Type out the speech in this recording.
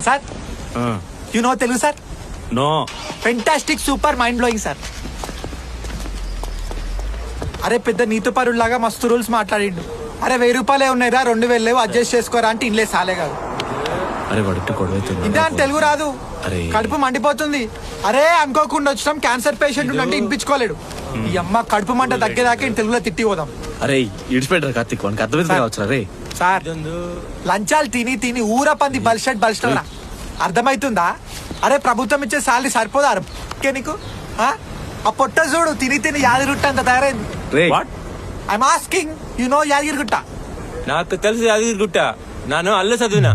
Sir you know Telugu sir? No. Fantastic super mind blowing sir. అరే పెద్ద నీతి పరుల్లాగా మస్తు rules మాట్లాడిండు. అరే 1000 రూపాయలే ఉన్నాయిరా, 2000 లేవు, అడ్జస్ట్ చేసుకోరా అంటే ఇన్లే సాలే కాదు. అరే వాడికి గొడవ ఇందా తెలుగు రాదు, అరే కడుపు మండిపోతుంది. అరే అనుకోకుండా వచ్చినాం, క్యాన్సర్ పేషెంట్ అంటే ఇప్పించుకోలేడు. ఈ అమ్మ కడుపు మంట తగ్గేదాకా ఇంత తెలుగులో తిట్టి పోదాం. అరే ఇడిచిపెట్టారు కార్తీక్, వానికి అర్థమైంది కావచ్చు. అరే సార్ లంచాలు తిని తిని ఊర పంది బలిషట్ బలిష్టవరా, అర్థమైతుందా? అరే ప్రభుత్వం ఇచ్చే శాలరీ సరిపోదా అరే నీకు? ఆ పొట్ట చూడు తిని తిని యాదగిరిగుట్ట అంత తయారైంది. I'm asking, you know Yadagirigutta? నాకు తెలుసు యాదగిరిగుట్ట, నేను అల్ల చదివినా.